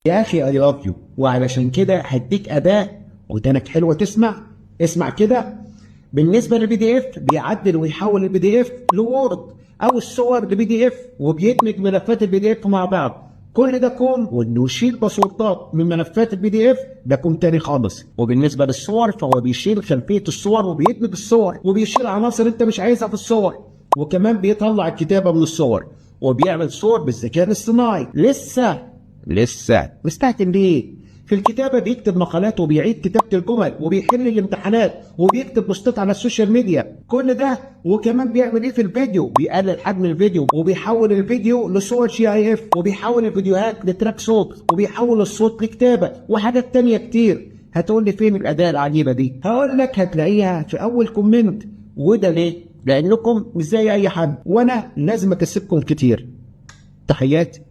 يا اخي اي لاف يو، وعلشان كده هديك اداه ودانك حلوه تسمع. اسمع كده. بالنسبه للبي دي اف بيعدل ويحول البي دي اف لوورد او الصور لبي دي اف، وبيدمج ملفات البي دي اف مع بعض. كل ده كوم، وانه يشيل باسوردات من ملفات البي دي اف ده كوم تاني خالص. وبالنسبه للصور فهو بيشيل خلفيه الصور وبيدمج الصور وبيشيل عناصر انت مش عايزها في الصور، وكمان بيطلع الكتابه من الصور وبيعمل صور بالذكاء الاصطناعي. لسه مستعجل ليه؟ في الكتابة بيكتب مقالات وبيعيد كتابة الجمل وبيحل الامتحانات وبيكتب بوستات على السوشيال ميديا. كل ده وكمان بيعمل ايه في الفيديو؟ بيقلل حجم الفيديو وبيحول الفيديو لصور جي اي اف، وبيحول الفيديوهات لتراك صوت، وبيحول الصوت لكتابة وحاجات تانية كتير. هتقول لي فين الأداة العجيبة دي؟ هقول لك هتلاقيها في أول كومنت. وده ليه؟ لأنكم مش زي أي حد، وأنا لازم أكسبكم كتير. تحياتي.